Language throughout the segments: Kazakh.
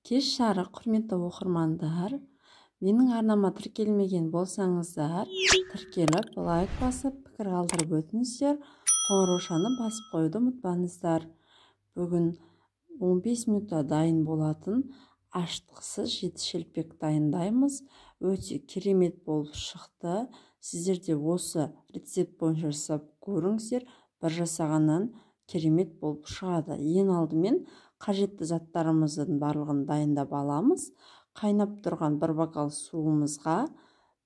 Кеш жарық, құрметті оқырмандар, менің арнама тіркелмеген болсаңыздар, тіркеліп, лайк басып, пікір қалдырып өтіңіздер, қоңыраушаны басып қойды ұмытпаңыздар. Бүгін 15 минутта дайын болатын аштықсыз жеті шелпек дайындаймыз. Өте керемет болып шықты. Сіздер де осы рецепт бойынша жасап көріңіздер. Бір жасағаннан керемет болып шығады. Ең алдымен қажетті заттарымыздың барлығын дайындап аламыз. Қайнап тұрған бір бокал суымызға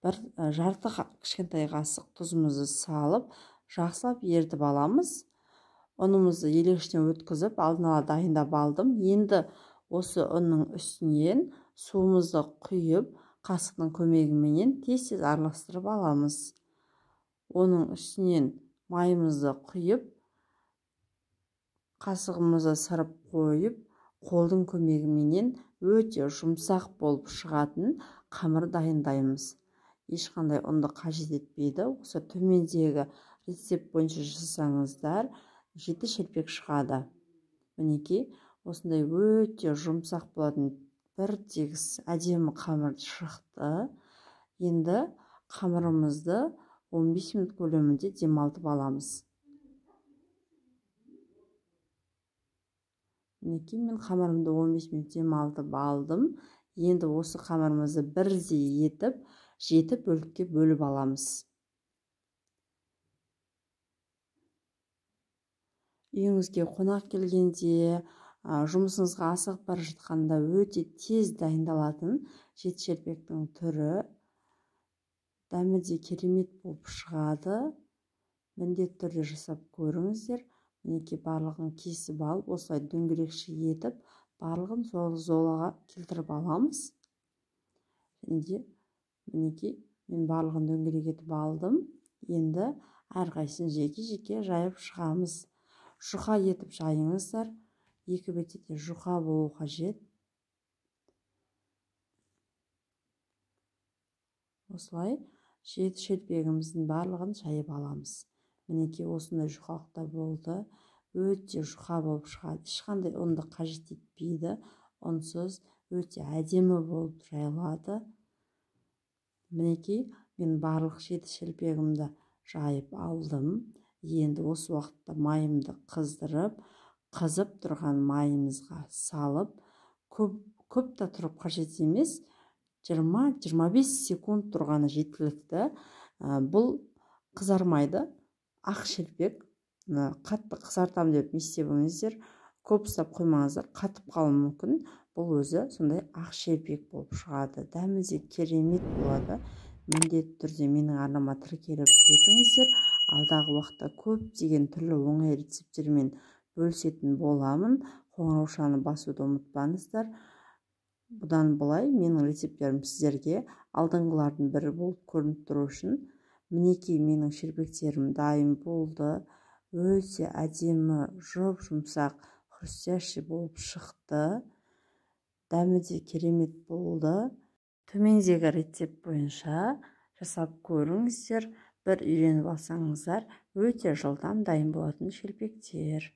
бір жарты кішкентай қасық тұзымызды салып, жақсылап ерітіп аламыз. Ұнымызды елегіштен өткізіп, алдын ала дайындап алдым. Енді осы ұнның үстінен суымызды құйып, қасықтың көмегіменен тез-тез араластырып аламыз. Оның үстінен майымызды құйып, қасығымызды сырып қойып, қолдың көмегіменен өте жұмсақ болып шығатын қамыр дайындаймыз. Ешқандай ұнды қажет етпейді. Осы төмендегі рецепт бойынша жасаңыздар, жеті шелпек шығады. Мінекей, осындай өте жұмсақ болатын бір тегіс әдемі қамыр шықты. Енді қамырымызды 15 минут көлемінде демалтып аламыз. Мінекей, мен қамырымды 15 минут демалтып алдым. Енді осы қамырымызды бірдей етіп, жеті бөлікке бөліп аламыз. Үйіңізге қонақ келгенде, жұмысыңызға асығып бара жатқанда өте тез дайындалатын жеті шелпектің түрі. Дәмі де керемет болып шығады. Міндетті түрде жасап көріңіздер. Мінекей, барлығын кесіп алып, осылай дөңгелекше етіп, барлығын золаға келтіріп аламыз. Мінекей, мен барлығын дөңгелек етіп алдым. Енді әрқайсысын жеке-жеке жайып шығамыз. Жұқа етіп жайыңыздар. Екі бетте де жұқа болу қажет. Осылай жеті шелпегіміздің барлығын жайып аламыз. Мінекей, осындай жұқалықта болды. Өте жұқа болып шығады. Ешқандай ұнды қажет етпейді. Ұнсыз өте әдемі болып жайылады. Мінекей, мен барлық жеті шелпегімді жайып алдым. Енді осы уақытта майымды қыздырып, қызып тұрған майымызға салып, көп та тұрып қажет емес, 20-25 секунд тұрғаны жеткілікті. Бұл қызармайды. Ақ шелпек, қатты қызартам деп не істемеңіздер, көп ұстап қоймаңыздар, қатып қалуы мүмкін. Бұл өзі сондай ақ шелпек болып шығады. Дәмі де керемет болады. Міндетті түрде менің арнама тіркеліп кетіңіздер. Алдағы уақытта көптеген түрлі оңай рецептермен бөлісетін боламын. Қоңыраушаны басуды ұмытпаңыздар. Бұдан былай менің рецепттерім сіздерге алдыңғылардың бірі болып көрініп тұру үшін. Мінекей, менің шелпектерім дайын болды. Өте әдемі, жұп-жұмсақ, хрустящий болып шықты. Дәмі де керемет болды. Төмендегі рецепт бойынша жасап көріңіздер. Бір үйреніп алсаңыздар, өте жылдам дайын болатын шелпектер.